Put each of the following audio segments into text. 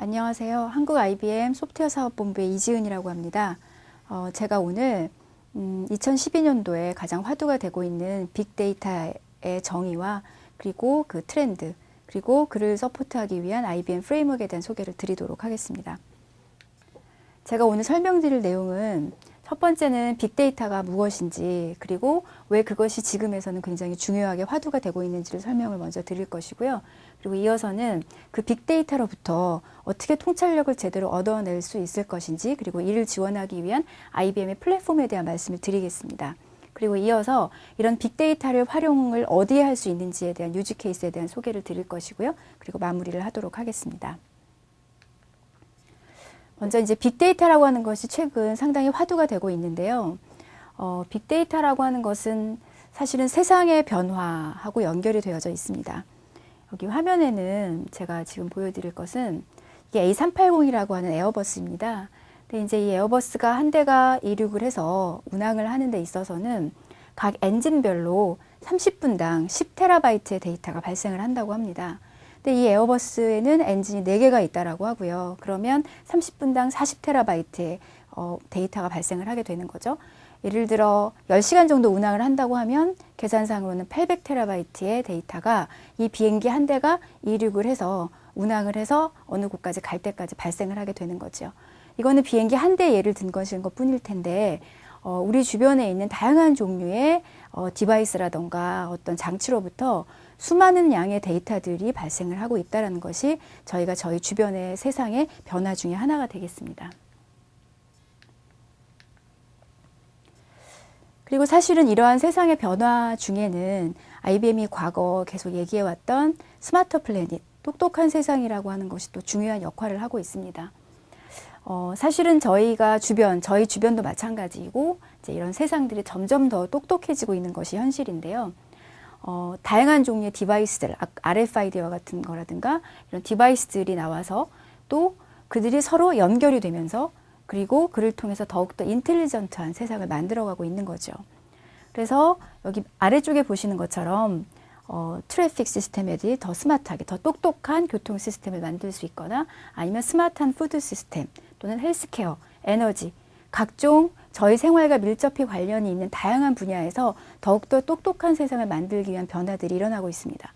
안녕하세요. 한국 IBM 소프트웨어 사업본부의 이지은이라고 합니다. 제가 오늘 2012년도에 가장 화두가 되고 있는 빅데이터의 정의와 그리고 그 트렌드, 그리고 그를 서포트하기 위한 IBM 프레임워크에 대한 소개를 드리도록 하겠습니다. 제가 오늘 설명드릴 내용은 첫 번째는 빅데이터가 무엇인지, 그리고 왜 그것이 지금에서는 굉장히 중요하게 화두가 되고 있는지를 설명을 먼저 드릴 것이고요. 그리고 이어서는 그 빅데이터로부터 어떻게 통찰력을 제대로 얻어낼 수 있을 것인지, 그리고 이를 지원하기 위한 IBM의 플랫폼에 대한 말씀을 드리겠습니다. 그리고 이어서 이런 빅데이터를 활용을 어디에 할 수 있는지에 대한 유즈 케이스에 대한 소개를 드릴 것이고요. 그리고 마무리를 하도록 하겠습니다. 먼저 이제 빅데이터라고 하는 것이 최근 상당히 화두가 되고 있는데요. 빅데이터라고 하는 것은 사실은 세상의 변화하고 연결이 되어져 있습니다. 여기 화면에는 제가 지금 보여드릴 것은 이게 A380이라고 하는 에어버스입니다. 근데 이제 이 에어버스가 한 대가 이륙을 해서 운항을 하는 데 있어서는 각 엔진별로 30분당 10TB의 데이터가 발생을 한다고 합니다. 근데 이 에어버스에는 엔진이 4개가 있다라고 하고요. 그러면 30분당 40TB의 데이터가 발생을 하게 되는 거죠. 예를 들어 10시간 정도 운항을 한다고 하면 계산상으로는 800TB의 데이터가 이 비행기 한 대가 이륙을 해서 운항을 해서 어느 곳까지 갈 때까지 발생을 하게 되는 거죠. 이거는 비행기 한 대 예를 든 것인 것 뿐일 텐데 우리 주변에 있는 다양한 종류의 디바이스라던가 어떤 장치로부터 수많은 양의 데이터들이 발생을 하고 있다는 것이 저희가 저희 주변의 세상의 변화 중에 하나가 되겠습니다. 그리고 사실은 이러한 세상의 변화 중에는 IBM이 과거 계속 얘기해왔던 스마트 플래닛, 똑똑한 세상이라고 하는 것이 또 중요한 역할을 하고 있습니다. 사실은 저희 주변도 마찬가지이고 이제 이런 세상들이 점점 더 똑똑해지고 있는 것이 현실인데요. 다양한 종류의 디바이스들, RFID와 같은 거라든가 이런 디바이스들이 나와서 또 그들이 서로 연결이 되면서 그리고 그를 통해서 더욱더 인텔리전트한 세상을 만들어가고 있는 거죠. 그래서 여기 아래쪽에 보시는 것처럼 트래픽 시스템들이 더 스마트하게, 더 똑똑한 교통 시스템을 만들 수 있거나 아니면 스마트한 푸드 시스템 또는 헬스케어, 에너지, 각종 저희 생활과 밀접히 관련이 있는 다양한 분야에서 더욱더 똑똑한 세상을 만들기 위한 변화들이 일어나고 있습니다.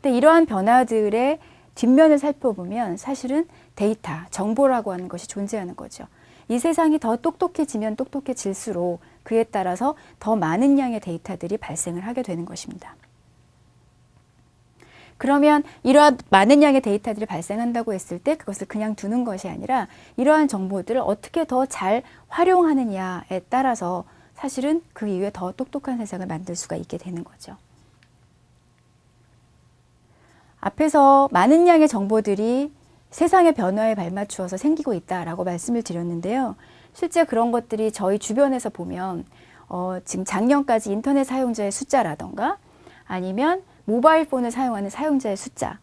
근데 이러한 변화들의 뒷면을 살펴보면 사실은 데이터, 정보라고 하는 것이 존재하는 거죠. 이 세상이 더 똑똑해지면 똑똑해질수록 그에 따라서 더 많은 양의 데이터들이 발생을 하게 되는 것입니다. 그러면 이러한 많은 양의 데이터들이 발생한다고 했을 때 그것을 그냥 두는 것이 아니라 이러한 정보들을 어떻게 더 잘 활용하느냐에 따라서 사실은 그 이후에 더 똑똑한 세상을 만들 수가 있게 되는 거죠. 앞에서 많은 양의 정보들이 세상의 변화에 발맞추어서 생기고 있다라고 말씀을 드렸는데요. 실제 그런 것들이 저희 주변에서 보면 지금 작년까지 인터넷 사용자의 숫자라던가 아니면 모바일 폰을 사용하는 사용자의 숫자,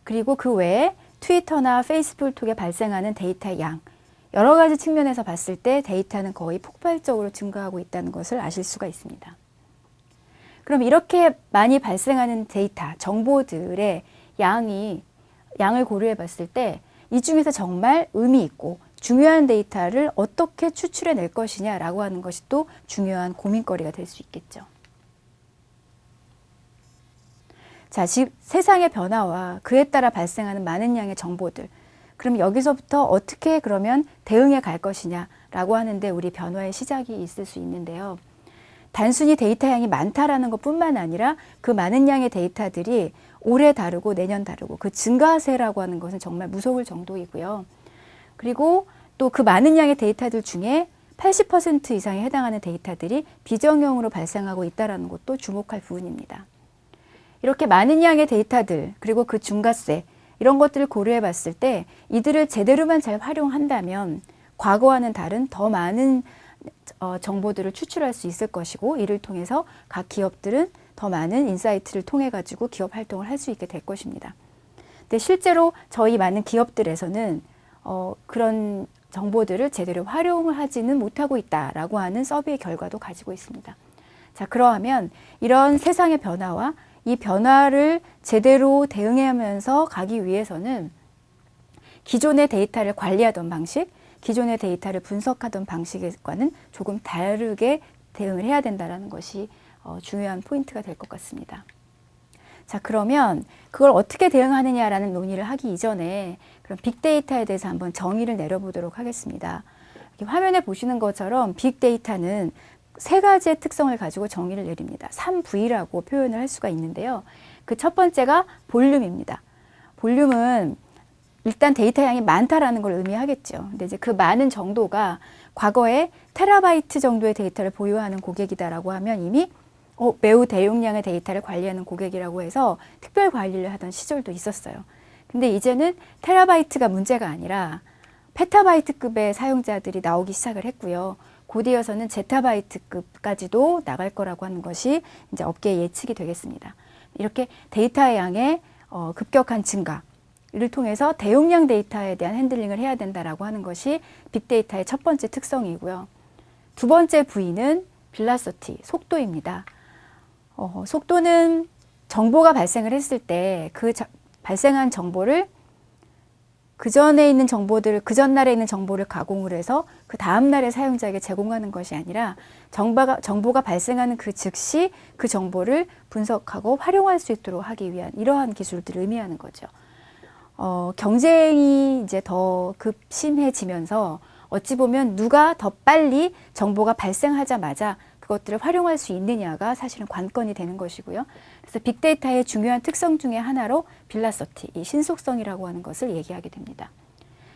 그리고 그 외에 트위터나 페이스북에 발생하는 데이터의 양, 여러 가지 측면에서 봤을 때 데이터는 거의 폭발적으로 증가하고 있다는 것을 아실 수가 있습니다. 그럼 이렇게 많이 발생하는 데이터, 정보들의 양을 고려해 봤을 때 이 중에서 정말 의미 있고 중요한 데이터를 어떻게 추출해 낼 것이냐라고 하는 것이 또 중요한 고민거리가 될 수 있겠죠. 자, 즉 세상의 변화와 그에 따라 발생하는 많은 양의 정보들, 그럼 여기서부터 어떻게 그러면 대응해 갈 것이냐라고 하는데 우리 변화의 시작이 있을 수 있는데요. 단순히 데이터 양이 많다라는 것뿐만 아니라 그 많은 양의 데이터들이 올해 다르고 내년 다르고 그 증가세라고 하는 것은 정말 무서울 정도이고요. 그리고 또 그 많은 양의 데이터들 중에 80% 이상에 해당하는 데이터들이 비정형으로 발생하고 있다는 것도 주목할 부분입니다. 이렇게 많은 양의 데이터들, 그리고 그 증가세, 이런 것들을 고려해 봤을 때 이들을 제대로만 잘 활용한다면 과거와는 다른 더 많은 정보들을 추출할 수 있을 것이고 이를 통해서 각 기업들은 더 많은 인사이트를 통해 가지고 기업 활동을 할 수 있게 될 것입니다. 근데 실제로 저희 많은 기업들에서는 그런 정보들을 제대로 활용을 하지는 못하고 있다라고 하는 서비의 결과도 가지고 있습니다. 자, 그러하면 이런 세상의 변화와 이 변화를 제대로 대응하면서 가기 위해서는 기존의 데이터를 관리하던 방식, 기존의 데이터를 분석하던 방식과는 조금 다르게 대응을 해야 된다는 것이 중요한 포인트가 될 것 같습니다. 자, 그러면 그걸 어떻게 대응하느냐라는 논의를 하기 이전에 그럼 빅데이터에 대해서 한번 정의를 내려보도록 하겠습니다. 화면에 보시는 것처럼 빅데이터는 세 가지의 특성을 가지고 정의를 내립니다. 3V라고 표현을 할 수가 있는데요. 그 첫 번째가 볼륨입니다. 볼륨은 일단 데이터 양이 많다라는 걸 의미하겠죠. 근데 이제 그 많은 정도가 과거에 테라바이트 정도의 데이터를 보유하는 고객이다라고 하면 이미 매우 대용량의 데이터를 관리하는 고객이라고 해서 특별 관리를 하던 시절도 있었어요. 근데 이제는 테라바이트가 문제가 아니라 페타바이트급의 사용자들이 나오기 시작을 했고요. 곧 이어서는 제타바이트급까지도 나갈 거라고 하는 것이 이제 업계의 예측이 되겠습니다. 이렇게 데이터의 양의 급격한 증가를 통해서 대용량 데이터에 대한 핸들링을 해야 된다라고 하는 것이 빅데이터의 첫 번째 특성이고요. 두 번째 V는 velocity, 속도입니다. 속도는 정보가 발생을 했을 때 그 발생한 정보를 그 전에 있는 정보들을, 그 전날에 있는 정보를 가공을 해서 그 다음날의 사용자에게 제공하는 것이 아니라 정보가 발생하는 그 즉시 그 정보를 분석하고 활용할 수 있도록 하기 위한 이러한 기술들을 의미하는 거죠. 경쟁이 이제 더 급심해지면서 어찌 보면 누가 더 빨리 정보가 발생하자마자 그것들을 활용할 수 있느냐가 사실은 관건이 되는 것이고요. 그래서 빅데이터의 중요한 특성 중에 하나로 velocity, 이 신속성이라고 하는 것을 얘기하게 됩니다.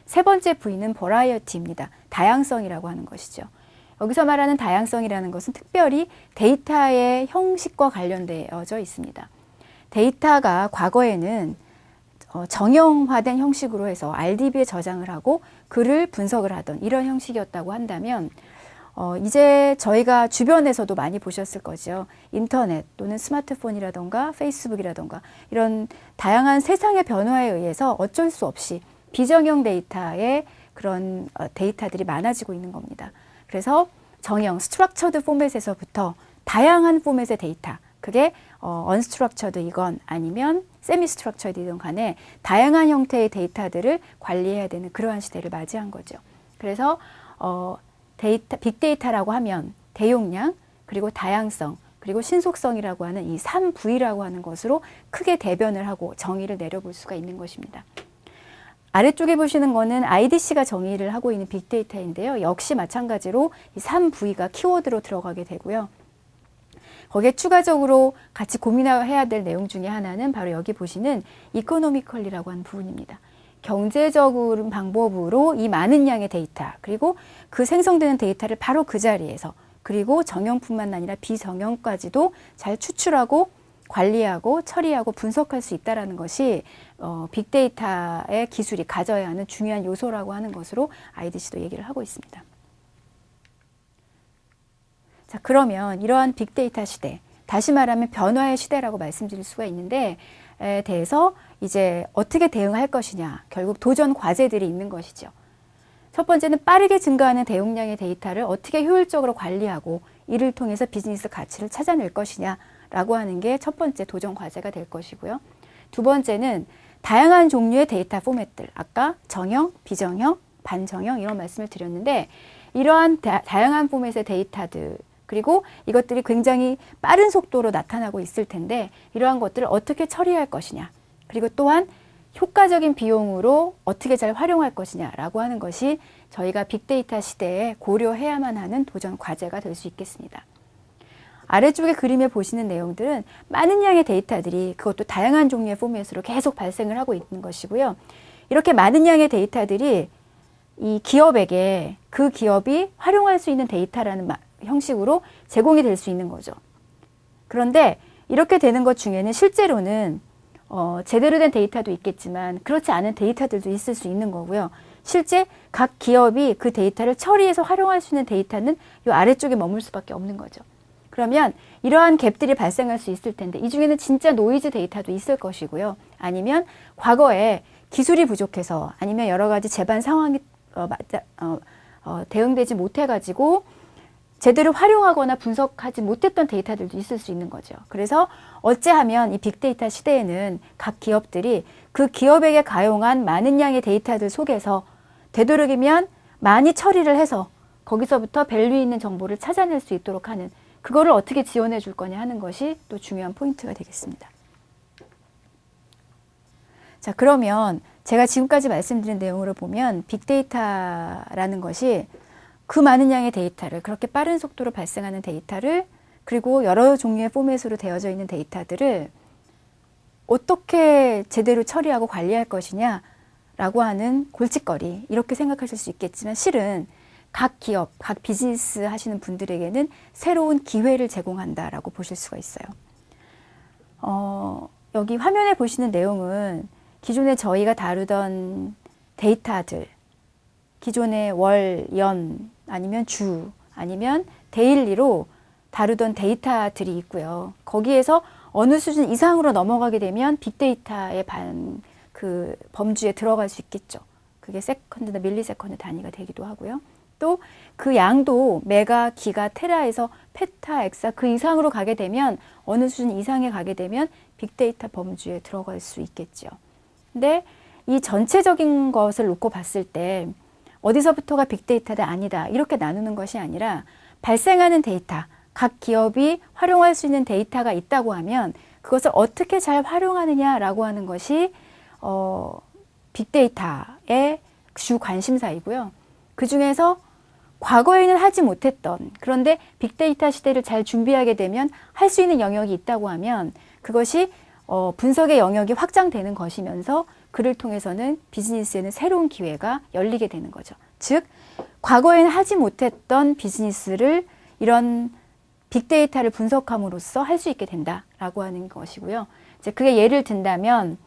세 번째 V는 variety입니다. 다양성이라고 하는 것이죠. 여기서 말하는 다양성이라는 것은 특별히 데이터의 형식과 관련되어져 있습니다. 데이터가 과거에는 정형화된 형식으로 해서 RDB에 저장을 하고 글을 분석을 하던 이런 형식이었다고 한다면 이제 저희가 주변에서도 많이 보셨을 거죠. 인터넷 또는 스마트폰이라던가 페이스북이라던가 이런 다양한 세상의 변화에 의해서 어쩔 수 없이 비정형 데이터의 그런 데이터들이 많아지고 있는 겁니다. 그래서 정형, 스트럭처드 포맷에서부터 다양한 포맷의 데이터, 그게 언스트럭처드이건 아니면 세미 스트럭처드이든 간에 다양한 형태의 데이터들을 관리해야 되는 그러한 시대를 맞이한 거죠. 그래서 빅데이터라고 하면 대용량, 그리고 다양성, 그리고 신속성이라고 하는 이 3V라고 하는 것으로 크게 대변을 하고 정의를 내려볼 수가 있는 것입니다. 아래쪽에 보시는 거는 IDC가 정의를 하고 있는 빅데이터인데요. 역시 마찬가지로 이 3V가 키워드로 들어가게 되고요. 거기에 추가적으로 같이 고민해야 될 내용 중에 하나는 바로 여기 보시는 이코노미컬리라고 하는 부분입니다. 경제적인 방법으로 이 많은 양의 데이터, 그리고 그 생성되는 데이터를 바로 그 자리에서, 그리고 정형뿐만 아니라 비정형까지도 잘 추출하고 관리하고 처리하고 분석할 수 있다는 것이 빅데이터의 기술이 가져야 하는 중요한 요소라고 하는 것으로 IDC도 얘기를 하고 있습니다. 자, 그러면 이러한 빅데이터 시대, 다시 말하면 변화의 시대라고 말씀드릴 수가 있는데 대해서 이제 어떻게 대응할 것이냐, 결국 도전 과제들이 있는 것이죠. 첫 번째는 빠르게 증가하는 대용량의 데이터를 어떻게 효율적으로 관리하고 이를 통해서 비즈니스 가치를 찾아낼 것이냐라고 하는 게 첫 번째 도전 과제가 될 것이고요. 두 번째는 다양한 종류의 데이터 포맷들, 아까 정형, 비정형, 반정형 이런 말씀을 드렸는데 이러한 다양한 포맷의 데이터들, 그리고 이것들이 굉장히 빠른 속도로 나타나고 있을 텐데 이러한 것들을 어떻게 처리할 것이냐, 그리고 또한 효과적인 비용으로 어떻게 잘 활용할 것이냐라고 하는 것이 저희가 빅데이터 시대에 고려해야만 하는 도전 과제가 될 수 있겠습니다. 아래쪽에 그림에 보시는 내용들은 많은 양의 데이터들이 그것도 다양한 종류의 포맷으로 계속 발생을 하고 있는 것이고요. 이렇게 많은 양의 데이터들이 이 기업에게 그 기업이 활용할 수 있는 데이터라는 형식으로 제공이 될 수 있는 거죠. 그런데 이렇게 되는 것 중에는 실제로는 제대로 된 데이터도 있겠지만 그렇지 않은 데이터들도 있을 수 있는 거고요. 실제 각 기업이 그 데이터를 처리해서 활용할 수 있는 데이터는 이 아래쪽에 머물 수밖에 없는 거죠. 그러면 이러한 갭들이 발생할 수 있을 텐데 이 중에는 진짜 노이즈 데이터도 있을 것이고요. 아니면 과거에 기술이 부족해서 아니면 여러 가지 재반 상황이 대응되지 못해가지고 제대로 활용하거나 분석하지 못했던 데이터들도 있을 수 있는 거죠. 그래서 어찌하면 이 빅데이터 시대에는 각 기업들이 그 기업에게 가용한 많은 양의 데이터들 속에서 되도록이면 많이 처리를 해서 거기서부터 밸류 있는 정보를 찾아낼 수 있도록 하는, 그거를 어떻게 지원해 줄 거냐 하는 것이 또 중요한 포인트가 되겠습니다. 자, 그러면 제가 지금까지 말씀드린 내용으로 보면 빅데이터라는 것이 그 많은 양의 데이터를, 그렇게 빠른 속도로 발생하는 데이터를, 그리고 여러 종류의 포맷으로 되어져 있는 데이터들을 어떻게 제대로 처리하고 관리할 것이냐라고 하는 골칫거리, 이렇게 생각하실 수 있겠지만 실은 각 기업, 각 비즈니스 하시는 분들에게는 새로운 기회를 제공한다라고 보실 수가 있어요. 여기 화면에 보시는 내용은 기존에 저희가 다루던 데이터들, 기존의 월, 연, 아니면 주, 아니면 데일리로 다루던 데이터들이 있고요. 거기에서 어느 수준 이상으로 넘어가게 되면 빅데이터의 그 범주에 들어갈 수 있겠죠. 그게 세컨드나 밀리세컨드 단위가 되기도 하고요. 또 그 양도 메가, 기가, 테라에서 페타, 엑사 그 이상으로 가게 되면, 어느 수준 이상에 가게 되면 빅데이터 범주에 들어갈 수 있겠죠. 근데 이 전체적인 것을 놓고 봤을 때 어디서부터가 빅데이터다 아니다 이렇게 나누는 것이 아니라, 발생하는 데이터, 각 기업이 활용할 수 있는 데이터가 있다고 하면 그것을 어떻게 잘 활용하느냐라고 하는 것이 빅데이터의 주 관심사이고요. 그 중에서 과거에는 하지 못했던, 그런데 빅데이터 시대를 잘 준비하게 되면 할 수 있는 영역이 있다고 하면 그것이 분석의 영역이 확장되는 것이면서 그를 통해서는 비즈니스에는 새로운 기회가 열리게 되는 거죠. 즉, 과거에는 하지 못했던 비즈니스를 이런 빅데이터를 분석함으로써 할 수 있게 된다라고 하는 것이고요. 이제 그게 예를 든다면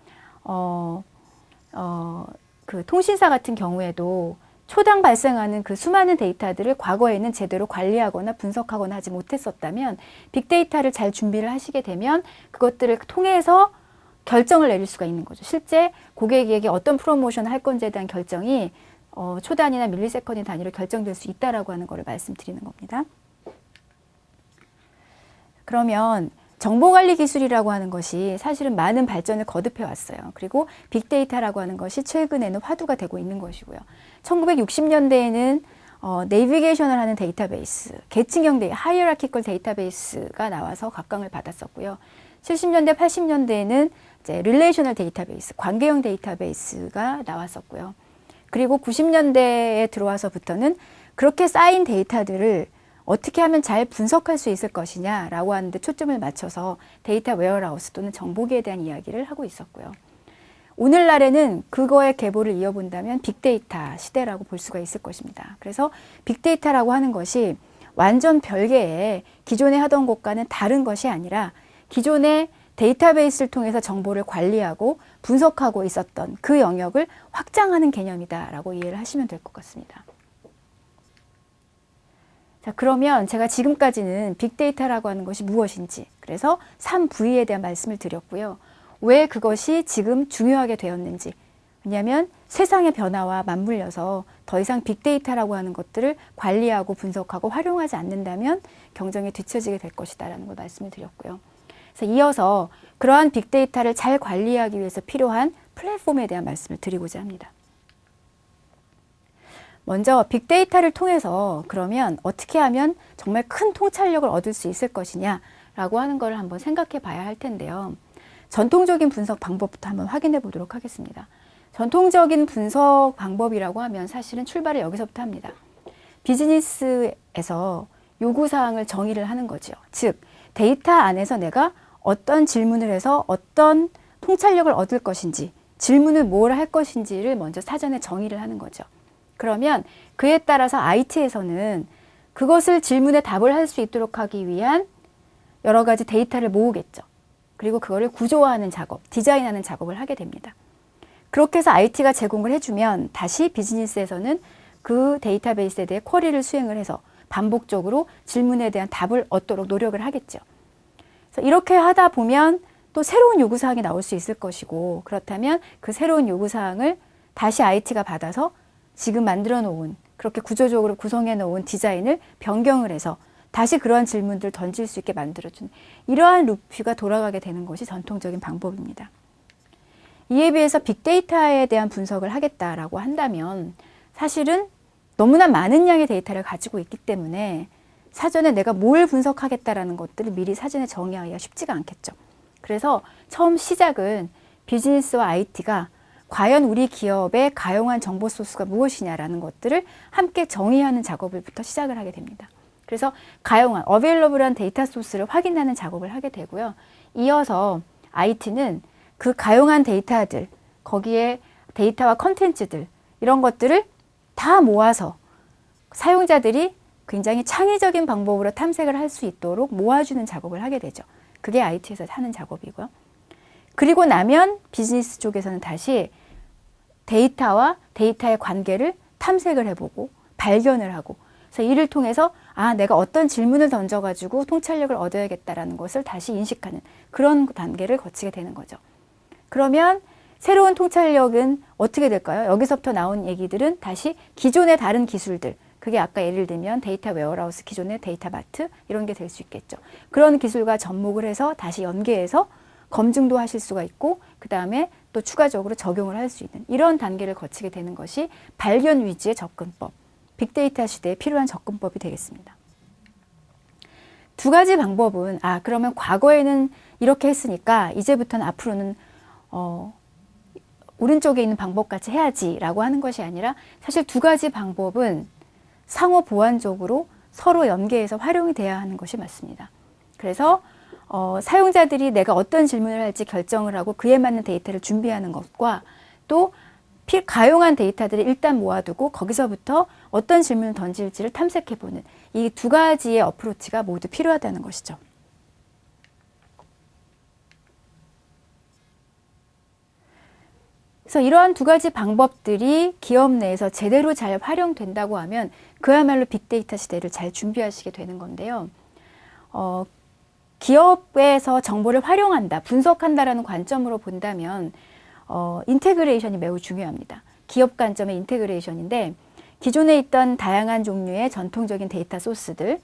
그 통신사 같은 경우에도 초당 발생하는 그 수많은 데이터들을 과거에는 제대로 관리하거나 분석하거나 하지 못했었다면 빅데이터를 잘 준비를 하시게 되면 그것들을 통해서 결정을 내릴 수가 있는 거죠. 실제 고객에게 어떤 프로모션을 할 건지에 대한 결정이 초단위나 밀리세컨드 단위로 결정될 수 있다라고 하는 것을 말씀드리는 겁니다. 그러면 정보관리 기술이라고 하는 것이 사실은 많은 발전을 거듭해 왔어요. 그리고 빅데이터라고 하는 것이 최근에는 화두가 되고 있는 것이고요. 1960년대에는 내비게이션을 하는 데이터베이스, 계층형 하이어라키컬 데이터베이스가 나와서 각광을 받았었고요. 70년대, 80년대에는 이제 릴레이셔널 데이터베이스, 관계형 데이터베이스가 나왔었고요. 그리고 90년대에 들어와서부터는 그렇게 쌓인 데이터들을 어떻게 하면 잘 분석할 수 있을 것이냐라고 하는데 초점을 맞춰서 데이터 웨어하우스 또는 정보기에 대한 이야기를 하고 있었고요. 오늘날에는 그거의 계보를 이어본다면 빅데이터 시대라고 볼 수가 있을 것입니다. 그래서 빅데이터라고 하는 것이 완전 별개의 기존에 하던 것과는 다른 것이 아니라 기존의 데이터베이스를 통해서 정보를 관리하고 분석하고 있었던 그 영역을 확장하는 개념이다라고 이해를 하시면 될 것 같습니다. 자, 그러면 제가 지금까지는 빅데이터라고 하는 것이 무엇인지, 그래서 3V에 대한 말씀을 드렸고요. 왜 그것이 지금 중요하게 되었는지, 왜냐하면 세상의 변화와 맞물려서 더 이상 빅데이터라고 하는 것들을 관리하고 분석하고 활용하지 않는다면 경쟁에 뒤처지게 될 것이다라는 걸 말씀을 드렸고요. 그래서 이어서 그러한 빅데이터를 잘 관리하기 위해서 필요한 플랫폼에 대한 말씀을 드리고자 합니다. 먼저 빅데이터를 통해서 그러면 어떻게 하면 정말 큰 통찰력을 얻을 수 있을 것이냐라고 하는 걸 한번 생각해 봐야 할 텐데요. 전통적인 분석 방법부터 한번 확인해 보도록 하겠습니다. 전통적인 분석 방법이라고 하면 사실은 출발을 여기서부터 합니다. 비즈니스에서 요구사항을 정의를 하는 거죠. 즉, 데이터 안에서 내가 어떤 질문을 해서 어떤 통찰력을 얻을 것인지, 질문을 뭘 할 것인지를 먼저 사전에 정의를 하는 거죠. 그러면 그에 따라서 IT에서는 그것을 질문에 답을 할 수 있도록 하기 위한 여러 가지 데이터를 모으겠죠. 그리고 그거를 구조화하는 작업, 디자인하는 작업을 하게 됩니다. 그렇게 해서 IT가 제공을 해주면 다시 비즈니스에서는 그 데이터베이스에 대해 쿼리를 수행을 해서 반복적으로 질문에 대한 답을 얻도록 노력을 하겠죠. 그래서 이렇게 하다 보면 또 새로운 요구사항이 나올 수 있을 것이고, 그렇다면 그 새로운 요구사항을 다시 IT가 받아서 지금 만들어 놓은 그렇게 구조적으로 구성해 놓은 디자인을 변경을 해서 다시 그러한 질문들을 던질 수 있게 만들어주는 이러한 루프가 돌아가게 되는 것이 전통적인 방법입니다. 이에 비해서 빅데이터에 대한 분석을 하겠다라고 한다면 사실은 너무나 많은 양의 데이터를 가지고 있기 때문에 사전에 내가 뭘 분석하겠다라는 것들을 미리 사전에 정의하기가 쉽지가 않겠죠. 그래서 처음 시작은 비즈니스와 IT가 과연 우리 기업에 가용한 정보 소스가 무엇이냐라는 것들을 함께 정의하는 작업을부터 시작을 하게 됩니다. 그래서 가용한, 어베일러블한 데이터 소스를 확인하는 작업을 하게 되고요. 이어서 IT는 그 가용한 데이터들, 거기에 데이터와 컨텐츠들, 이런 것들을 다 모아서 사용자들이 굉장히 창의적인 방법으로 탐색을 할 수 있도록 모아주는 작업을 하게 되죠. 그게 IT에서 하는 작업이고요. 그리고 나면 비즈니스 쪽에서는 다시 데이터와 데이터의 관계를 탐색을 해보고 발견을 하고, 그래서 이를 통해서 내가 어떤 질문을 던져가지고 통찰력을 얻어야겠다라는 것을 다시 인식하는 그런 단계를 거치게 되는 거죠. 그러면 새로운 통찰력은 어떻게 될까요? 여기서부터 나온 얘기들은 다시 기존의 다른 기술들, 그게 아까 예를 들면 데이터 웨어하우스, 기존의 데이터 마트 이런 게 될 수 있겠죠. 그런 기술과 접목을 해서 다시 연계해서 검증도 하실 수가 있고, 그 다음에 또 추가적으로 적용을 할 수 있는 이런 단계를 거치게 되는 것이 발견 위주의 접근법, 빅데이터 시대에 필요한 접근법이 되겠습니다. 두 가지 방법은 그러면 과거에는 이렇게 했으니까 이제부터는 앞으로는 오른쪽에 있는 방법같이 해야지라고 하는 것이 아니라, 사실 두 가지 방법은 상호 보완적으로 서로 연계해서 활용이 돼야 하는 것이 맞습니다. 그래서 사용자들이 내가 어떤 질문을 할지 결정을 하고 그에 맞는 데이터를 준비하는 것과, 또 가용한 데이터들을 일단 모아두고 거기서부터 어떤 질문을 던질지를 탐색해보는 이 두 가지의 어프로치가 모두 필요하다는 것이죠. 그래서 이러한 두 가지 방법들이 기업 내에서 제대로 잘 활용된다고 하면 그야말로 빅데이터 시대를 잘 준비하시게 되는 건데요. 기업에서 정보를 활용한다, 분석한다라는 관점으로 본다면 인테그레이션이 매우 중요합니다. 기업 관점의 인테그레이션인데, 기존에 있던 다양한 종류의 전통적인 데이터 소스들,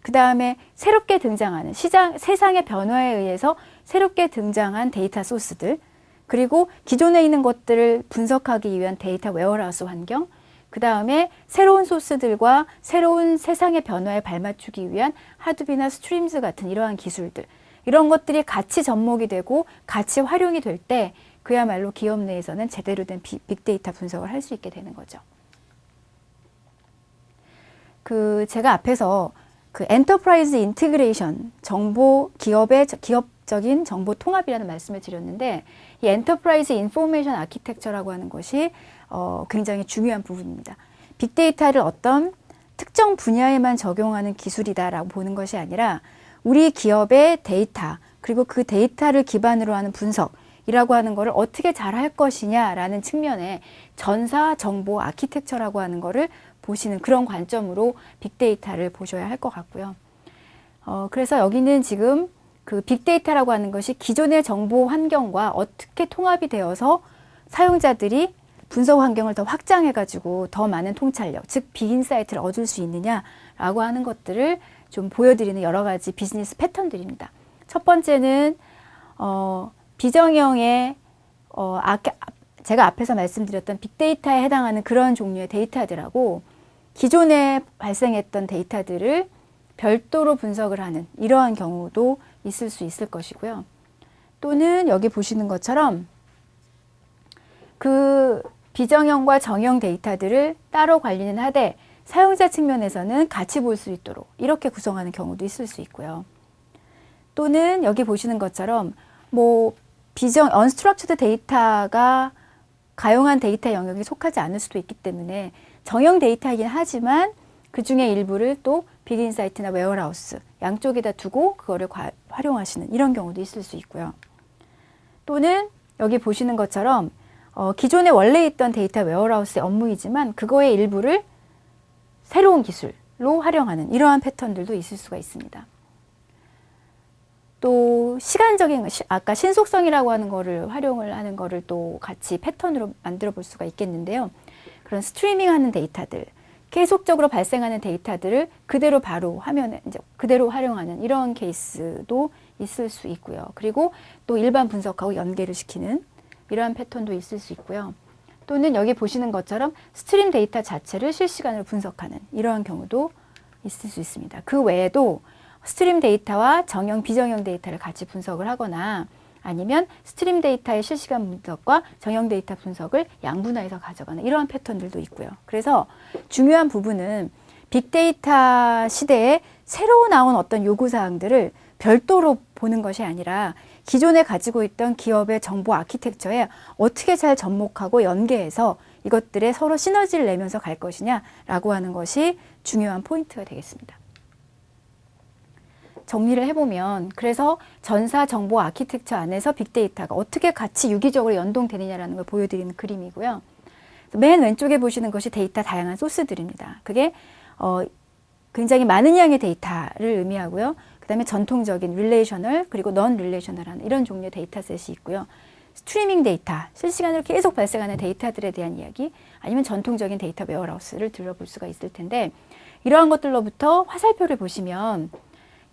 그 다음에 새롭게 등장하는 세상의 변화에 의해서 새롭게 등장한 데이터 소스들, 그리고 기존에 있는 것들을 분석하기 위한 데이터 웨어하우스 환경, 그 다음에 새로운 소스들과 새로운 세상의 변화에 발맞추기 위한 하드비나 스트림즈 같은 이러한 기술들, 이런 것들이 같이 접목이 되고 같이 활용이 될 때 그야말로 기업 내에서는 제대로 된 빅데이터 분석을 할 수 있게 되는 거죠. 제가 앞에서 엔터프라이즈 인티그레이션, 기업적인 정보 통합이라는 말씀을 드렸는데, 이 엔터프라이즈 인포메이션 아키텍처라고 하는 것이 굉장히 중요한 부분입니다. 빅데이터를 어떤 특정 분야에만 적용하는 기술이다라고 보는 것이 아니라 우리 기업의 데이터, 그리고 그 데이터를 기반으로 하는 분석이라고 하는 것을 어떻게 잘 할 것이냐라는 측면에 전사 정보 아키텍처라고 하는 것을 보시는 그런 관점으로 빅데이터를 보셔야 할 것 같고요. 그래서 여기는 지금 그 빅데이터라고 하는 것이 기존의 정보 환경과 어떻게 통합이 되어서 사용자들이 분석 환경을 더 확장해가지고 더 많은 통찰력, 즉 빅인사이트를 얻을 수 있느냐라고 하는 것들을 좀 보여드리는 여러 가지 비즈니스 패턴들입니다. 첫 번째는 비정형의 제가 앞에서 말씀드렸던 빅데이터에 해당하는 그런 종류의 데이터들하고 기존에 발생했던 데이터들을 별도로 분석을 하는 이러한 경우도 있을 수 있을 것이고요. 또는 여기 보시는 것처럼 그 비정형과 정형 데이터들을 따로 관리는 하되 사용자 측면에서는 같이 볼 수 있도록 이렇게 구성하는 경우도 있을 수 있고요. 또는 여기 보시는 것처럼 unstructured 데이터가 가용한 데이터 영역에 속하지 않을 수도 있기 때문에 정형 데이터이긴 하지만 그 중에 일부를 또 빅인사이트나 웨어하우스 양쪽에다 두고 그거를 활용하시는 이런 경우도 있을 수 있고요. 또는 여기 보시는 것처럼 기존에 원래 있던 데이터 웨어하우스의 업무이지만 그거의 일부를 새로운 기술로 활용하는 이러한 패턴들도 있을 수가 있습니다. 또 시간적인 아까 신속성이라고 하는 거를 활용을 하는 거를 또 같이 패턴으로 만들어 볼 수가 있겠는데요. 그런 스트리밍하는 데이터들, 계속적으로 발생하는 데이터들을 그대로 바로 화면에 이제 그대로 활용하는 이런 케이스도 있을 수 있고요. 그리고 또 일반 분석하고 연계를 시키는 이러한 패턴도 있을 수 있고요. 또는 여기 보시는 것처럼 스트림 데이터 자체를 실시간으로 분석하는 이러한 경우도 있을 수 있습니다. 그 외에도 스트림 데이터와 정형, 비정형 데이터를 같이 분석을 하거나 아니면 스트림 데이터의 실시간 분석과 정형 데이터 분석을 양분화해서 가져가는 이러한 패턴들도 있고요. 그래서 중요한 부분은 빅데이터 시대에 새로 나온 어떤 요구사항들을 별도로 보는 것이 아니라 기존에 가지고 있던 기업의 정보 아키텍처에 어떻게 잘 접목하고 연계해서 이것들의 서로 시너지를 내면서 갈 것이냐라고 하는 것이 중요한 포인트가 되겠습니다. 정리를 해보면 그래서 전사 정보 아키텍처 안에서 빅데이터가 어떻게 같이 유기적으로 연동되느냐라는 걸 보여드리는 그림이고요. 맨 왼쪽에 보시는 것이 데이터 다양한 소스들입니다. 그게 굉장히 많은 양의 데이터를 의미하고요. 그 다음에 전통적인 릴레이셔널 그리고 넌 릴레이셔널한 이런 종류의 데이터셋이 있고요. 스트리밍 데이터, 실시간으로 계속 발생하는 데이터들에 대한 이야기 아니면 전통적인 데이터 웨어하우스를 들어볼 수가 있을 텐데 이러한 것들로부터 화살표를 보시면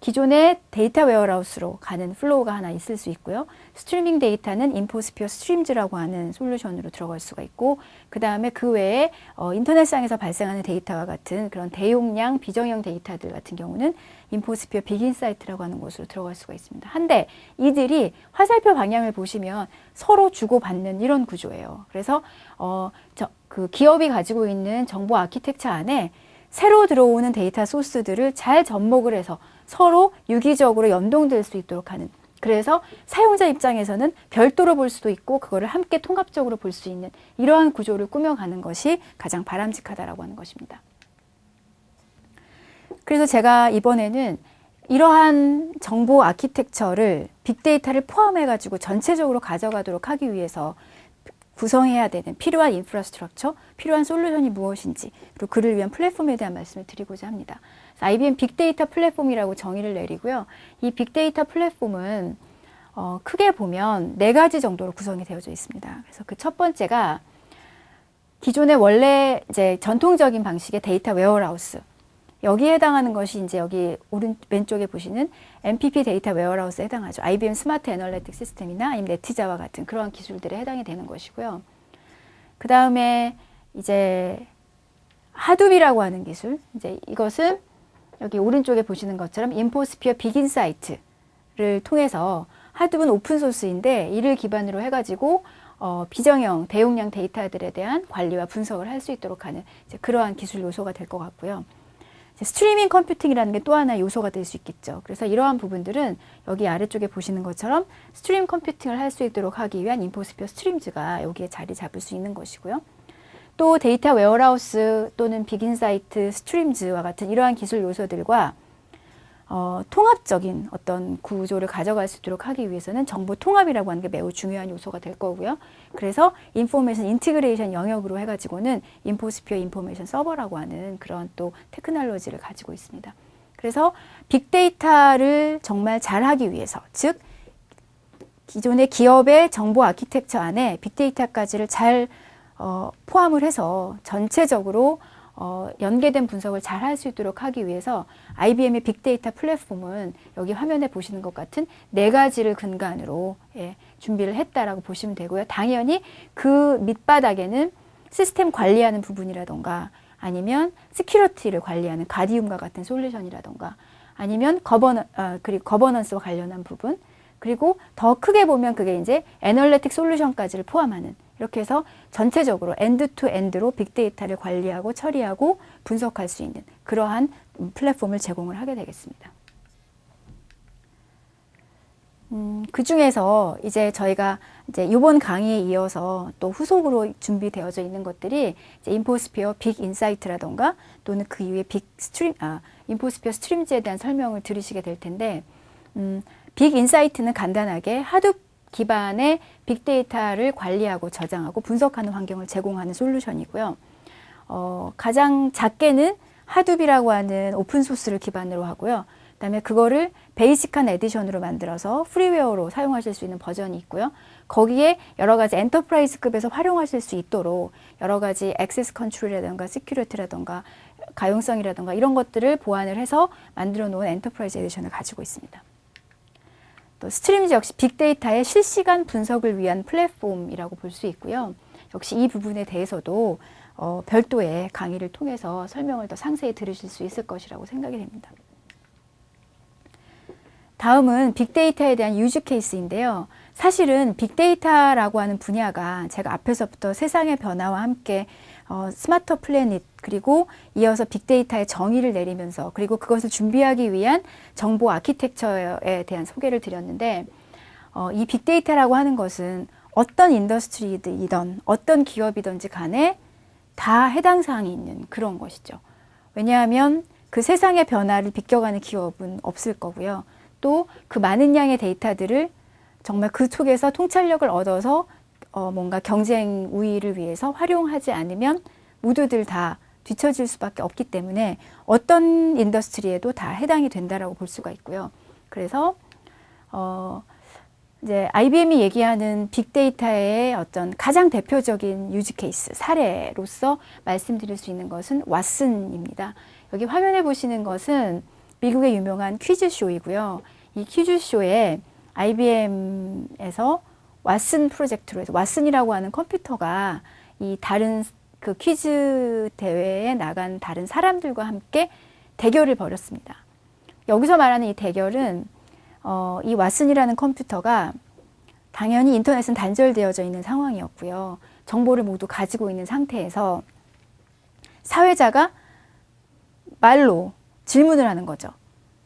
기존의 데이터 웨어하우스로 가는 플로우가 하나 있을 수 있고요. 스트리밍 데이터는 인포스피어 스트림즈라고 하는 솔루션으로 들어갈 수가 있고 그 다음에 그 외에 인터넷상에서 발생하는 데이터와 같은 그런 대용량 비정형 데이터들 같은 경우는 인포스피어 빅인사이트라고 하는 곳으로 들어갈 수가 있습니다. 한데 이들이 화살표 방향을 보시면 서로 주고받는 이런 구조예요. 그래서 그 기업이 가지고 있는 정보 아키텍처 안에 새로 들어오는 데이터 소스들을 잘 접목을 해서 서로 유기적으로 연동될 수 있도록 하는 그래서 사용자 입장에서는 별도로 볼 수도 있고 그거를 함께 통합적으로 볼 수 있는 이러한 구조를 꾸며가는 것이 가장 바람직하다라고 하는 것입니다. 그래서 제가 이번에는 이러한 정보 아키텍처를 빅데이터를 포함해가지고 전체적으로 가져가도록 하기 위해서 구성해야 되는 필요한 인프라스트럭처, 필요한 솔루션이 무엇인지 그리고 그를 위한 플랫폼에 대한 말씀을 드리고자 합니다. IBM 빅데이터 플랫폼이라고 정의를 내리고요. 이 빅데이터 플랫폼은 크게 보면 4가지 정도로 구성이 되어져 있습니다. 그래서 그 첫 번째가 기존의 원래 이제 전통적인 방식의 데이터 웨어하우스 여기에 해당하는 것이 이제 여기 왼쪽에 보시는 MPP 데이터 웨어하우스에 해당하죠. IBM 스마트 애널리틱 시스템이나 아니면 네티자와 같은 그러한 기술들에 해당이 되는 것이고요. 그 다음에 이제 하둡이라고 하는 기술, 이제 이것은 여기 오른쪽에 보시는 것처럼 인포스피어 빅인사이트를 통해서 하둡은 오픈소스인데 이를 기반으로 해가지고 비정형 대용량 데이터들에 대한 관리와 분석을 할 수 있도록 하는 이제 그러한 기술 요소가 될 것 같고요. 스트리밍 컴퓨팅이라는 게 또 하나의 요소가 될 수 있겠죠. 그래서 이러한 부분들은 여기 아래쪽에 보시는 것처럼 스트림 컴퓨팅을 할 수 있도록 하기 위한 인포스피어 스트림즈가 여기에 자리 잡을 수 있는 것이고요. 또 데이터 웨어하우스 또는 빅인사이트 스트림즈와 같은 이러한 기술 요소들과 통합적인 어떤 구조를 가져갈 수 있도록 하기 위해서는 정보 통합이라고 하는 게 매우 중요한 요소가 될 거고요. 그래서 인포메이션 인티그레이션 영역으로 해가지고는 인포스피어 인포메이션 서버라고 하는 그런 또 테크놀로지를 가지고 있습니다. 그래서 빅데이터를 정말 잘하기 위해서, 즉 기존의 기업의 정보 아키텍처 안에 빅데이터까지를 잘 포함을 해서 전체적으로 연계된 분석을 잘 할 수 있도록 하기 위해서 IBM의 빅데이터 플랫폼은 여기 화면에 보시는 것 같은 4가지를 근간으로 준비를 했다라고 보시면 되고요. 당연히 그 밑바닥에는 시스템 관리하는 부분이라던가 아니면 시큐리티를 관리하는 가디움과 같은 솔루션이라던가 아니면 그리고 거버넌스와 관련한 부분 그리고 더 크게 보면 그게 이제 애널리틱 솔루션까지를 포함하는 이렇게 해서 전체적으로 엔드 투 엔드로 빅데이터를 관리하고 처리하고 분석할 수 있는 그러한 플랫폼을 제공을 하게 되겠습니다. 그 중에서 이제 저희가 이제 이번 강의에 이어서 또 후속으로 준비되어져 있는 것들이 이제 인포스피어 빅 인사이트라던가 또는 그 이후에 인포스피어 스트림즈에 대한 설명을 들으시게 될 텐데, 빅 인사이트는 간단하게 하둡 기반의 빅데이터를 관리하고 저장하고 분석하는 환경을 제공하는 솔루션이고요. 가장 작게는 하둡이라고 하는 오픈소스를 기반으로 하고요. 그다음에 그거를 베이직한 에디션으로 만들어서 프리웨어로 사용하실 수 있는 버전이 있고요. 거기에 여러 가지 엔터프라이즈급에서 활용하실 수 있도록 여러 가지 액세스 컨트롤이라든가 시큐리티라든가 가용성이라든가 이런 것들을 보완을 해서 만들어 놓은 엔터프라이즈 에디션을 가지고 있습니다. 또 스트림즈 역시 빅데이터의 실시간 분석을 위한 플랫폼이라고 볼 수 있고요. 역시 이 부분에 대해서도 별도의 강의를 통해서 설명을 더 상세히 들으실 수 있을 것이라고 생각이 됩니다. 다음은 빅데이터에 대한 유즈 케이스인데요. 사실은 빅데이터라고 하는 분야가 제가 앞에서부터 세상의 변화와 함께 스마트 플래닛 그리고 이어서 빅데이터의 정의를 내리면서 그리고 그것을 준비하기 위한 정보 아키텍처에 대한 소개를 드렸는데 이 빅데이터라고 하는 것은 어떤 인더스트리이든 어떤 기업이든지 간에 다 해당 사항이 있는 그런 것이죠. 왜냐하면 그 세상의 변화를 비껴가는 기업은 없을 거고요. 또 그 많은 양의 데이터들을 정말 그 속에서 통찰력을 얻어서 뭔가 경쟁 우위를 위해서 활용하지 않으면 모두들 다 뒤처질 수밖에 없기 때문에 어떤 인더스트리에도 다 해당이 된다라고 볼 수가 있고요. 그래서 이제 IBM이 얘기하는 빅데이터의 어떤 가장 대표적인 유즈 케이스 사례로서 말씀드릴 수 있는 것은 왓슨입니다. 여기 화면에 보시는 것은 미국의 유명한 퀴즈쇼이고요. 이 퀴즈쇼에 IBM에서 왓슨 프로젝트로 해서 왓슨이라고 하는 컴퓨터가 이 다른 그 퀴즈 대회에 나간 다른 사람들과 함께 대결을 벌였습니다. 여기서 말하는 이 대결은 이 왓슨이라는 컴퓨터가 당연히 인터넷은 단절되어져 있는 상황이었고요. 정보를 모두 가지고 있는 상태에서 사회자가 말로 질문을 하는 거죠.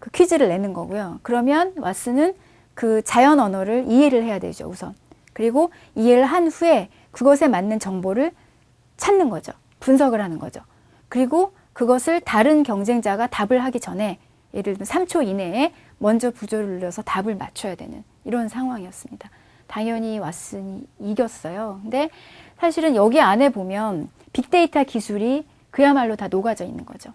그 퀴즈를 내는 거고요. 그러면 왓슨은 그 자연 언어를 이해를 해야 되죠, 우선. 그리고 이해를 한 후에 그것에 맞는 정보를 찾는 거죠. 분석을 하는 거죠. 그리고 그것을 다른 경쟁자가 답을 하기 전에 예를 들면 3초 이내에 먼저 부조를 눌러서 답을 맞춰야 되는 이런 상황이었습니다. 당연히 왓슨이 이겼어요. 근데 사실은 여기 안에 보면 빅데이터 기술이 그야말로 다 녹아져 있는 거죠.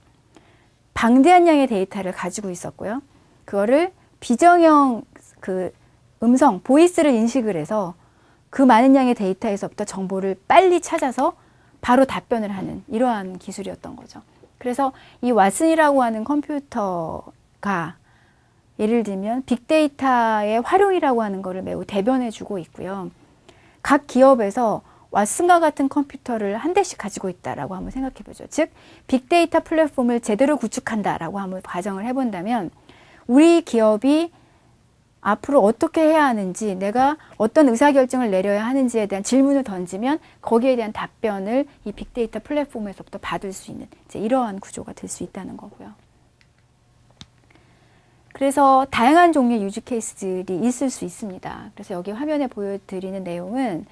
방대한 양의 데이터를 가지고 있었고요. 그거를 비정형 그 음성, 보이스를 인식을 해서 그 많은 양의 데이터에서부터 정보를 빨리 찾아서 바로 답변을 하는 이러한 기술이었던 거죠. 그래서 이 왓슨이라고 하는 컴퓨터가 예를 들면 빅데이터의 활용이라고 하는 것을 매우 대변해 주고 있고요. 각 기업에서 왓슨과 같은 컴퓨터를 한 대씩 가지고 있다라고 한번 생각해 보죠. 즉 빅데이터 플랫폼을 제대로 구축한다라고 한번 가정을 해본다면 우리 기업이 앞으로 어떻게 해야 하는지, 내가 어떤 의사결정을 내려야 하는지에 대한 질문을 던지면 거기에 대한 답변을 이 빅데이터 플랫폼에서부터 받을 수 있는 이제 이러한 구조가 될 수 있다는 거고요. 그래서 다양한 종류의 유즈 케이스들이 있을 수 있습니다. 그래서 여기 화면에 보여드리는 내용은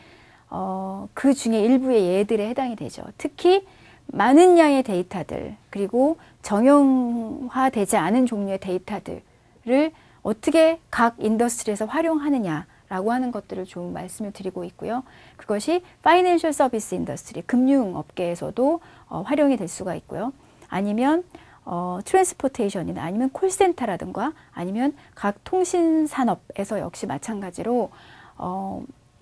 그 중에 일부의 예들에 해당이 되죠. 특히 많은 양의 데이터들 그리고 정형화되지 않은 종류의 데이터들을 어떻게 각 인더스트리에서 활용하느냐라고 하는 것들을 좀 말씀을 드리고 있고요. 그것이 파이낸셜 서비스 인더스트리, 금융업계에서도 활용이 될 수가 있고요. 아니면 트랜스포테이션이나 아니면 콜센터라든가 아니면 각 통신산업에서 역시 마찬가지로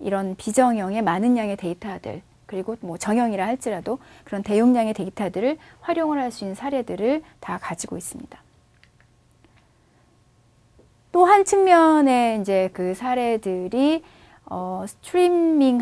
이런 비정형의 많은 양의 데이터들 그리고 뭐 정형이라 할지라도 그런 대용량의 데이터들을 활용을 할 수 있는 사례들을 다 가지고 있습니다. 또 한 측면에 이제 그 사례들이 스트리밍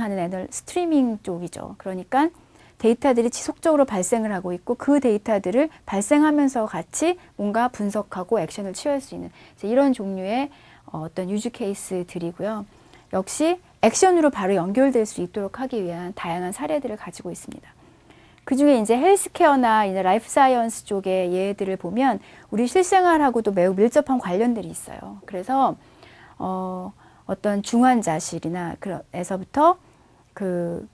쪽이죠. 그러니까 데이터들이 지속적으로 발생을 하고 있고 그 데이터들을 발생하면서 같이 뭔가 분석하고 액션을 취할 수 있는 이런 종류의 어떤 유즈 케이스들이고요. 역시 액션으로 바로 연결될 수 있도록 하기 위한 다양한 사례들을 가지고 있습니다. 그 중에 이제 헬스케어나 이제 라이프 사이언스 쪽의 예들을 보면 우리 실생활하고도 매우 밀접한 관련들이 있어요. 그래서 어떤 중환자실이나 그래서부터 그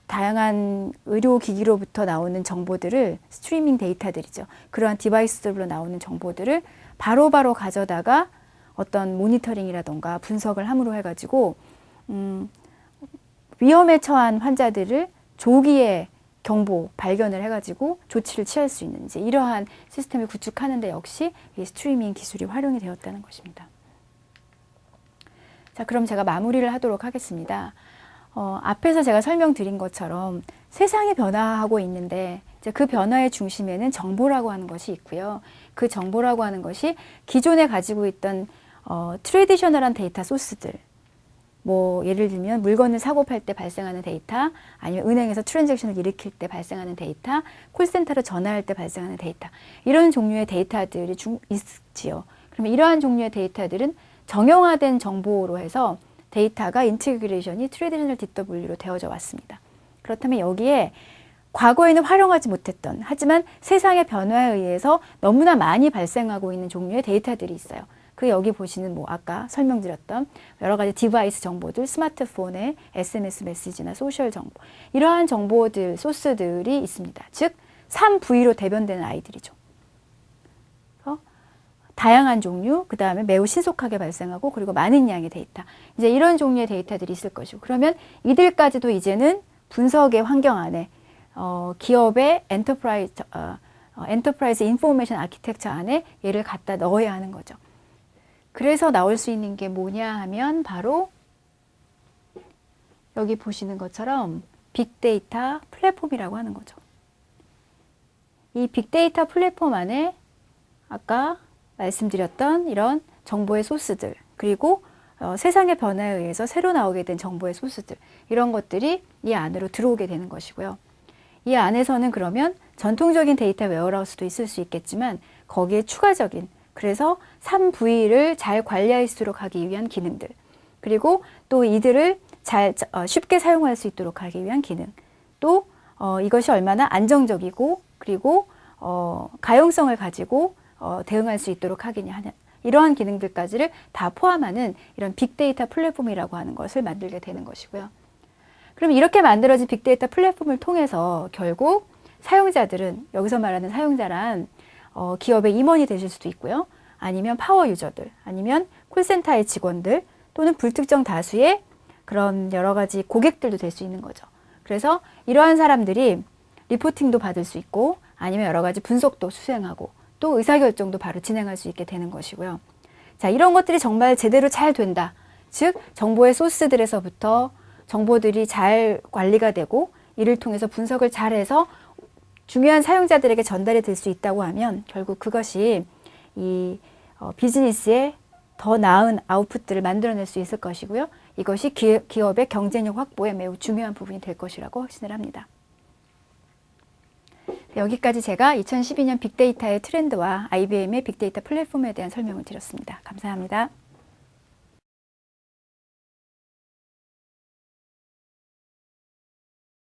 다양한 의료기기로부터 나오는 정보들을 스트리밍 데이터들이죠. 그러한 디바이스들로 나오는 정보들을 바로바로 가져다가 어떤 모니터링이라던가 분석을 함으로 해가지고 위험에 처한 환자들을 조기에 경보 발견을 해가지고 조치를 취할 수 있는 이제 이러한 시스템을 구축하는데 역시 이 스트리밍 기술이 활용이 되었다는 것입니다. 자, 그럼 제가 마무리를 하도록 하겠습니다. 앞에서 제가 설명드린 것처럼 세상이 변화하고 있는데 이제 그 변화의 중심에는 정보라고 하는 것이 있고요. 그 정보라고 하는 것이 기존에 가지고 있던 트레디셔널한 데이터 소스들, 뭐 예를 들면 물건을 사고 팔 때 발생하는 데이터, 아니면 은행에서 트랜잭션을 일으킬 때 발생하는 데이터, 콜센터로 전화할 때 발생하는 데이터, 이런 종류의 데이터들이 있지요. 그러면 이러한 종류의 데이터들은 정형화된 정보로 해서 데이터가 인티그레이션이 트레디셔널 DW로 되어져 왔습니다. 그렇다면 여기에 과거에는 활용하지 못했던, 하지만 세상의 변화에 의해서 너무나 많이 발생하고 있는 종류의 데이터들이 있어요. 그 여기 보시는 뭐 아까 설명드렸던 여러 가지 디바이스 정보들, 스마트폰의 SMS 메시지나 소셜 정보, 이러한 정보들, 소스들이 있습니다. 즉 3V로 대변되는 아이들이죠. 다양한 종류, 그 다음에 매우 신속하게 발생하고 그리고 많은 양의 데이터, 이제 이런 종류의 데이터들이 있을 것이고, 그러면 이들까지도 이제는 분석의 환경 안에 기업의 엔터프라이즈 인포메이션 아키텍처 안에 얘를 갖다 넣어야 하는 거죠. 그래서 나올 수 있는 게 뭐냐 하면 바로 여기 보시는 것처럼 빅데이터 플랫폼이라고 하는 거죠. 이 빅데이터 플랫폼 안에 아까 말씀드렸던 이런 정보의 소스들, 그리고 세상의 변화에 의해서 새로 나오게 된 정보의 소스들, 이런 것들이 이 안으로 들어오게 되는 것이고요. 이 안에서는 그러면 전통적인 데이터 웨어하우스도 있을 수 있겠지만 거기에 추가적인, 그래서 3V를 잘 관리할 수 있도록 하기 위한 기능들, 그리고 또 이들을 쉽게 사용할 수 있도록 하기 위한 기능, 또 이것이 얼마나 안정적이고 그리고 가용성을 가지고 대응할 수 있도록 하겠냐 하는 이러한 기능들까지를 다 포함하는 이런 빅데이터 플랫폼이라고 하는 것을 만들게 되는 것이고요. 그럼 이렇게 만들어진 빅데이터 플랫폼을 통해서 결국 사용자들은, 여기서 말하는 사용자란 기업의 임원이 되실 수도 있고요. 아니면 파워 유저들, 아니면 콜센터의 직원들, 또는 불특정 다수의 그런 여러 가지 고객들도 될 수 있는 거죠. 그래서 이러한 사람들이 리포팅도 받을 수 있고, 아니면 여러 가지 분석도 수행하고, 또 의사결정도 바로 진행할 수 있게 되는 것이고요. 자, 이런 것들이 정말 제대로 잘 된다. 즉, 정보의 소스들에서부터 정보들이 잘 관리가 되고, 이를 통해서 분석을 잘해서 중요한 사용자들에게 전달이 될 수 있다고 하면 결국 그것이 이 비즈니스에 더 나은 아웃풋들을 만들어낼 수 있을 것이고요. 이것이 기업의 경쟁력 확보에 매우 중요한 부분이 될 것이라고 확신을 합니다. 여기까지 제가 2012년 빅데이터의 트렌드와 IBM의 빅데이터 플랫폼에 대한 설명을 드렸습니다. 감사합니다.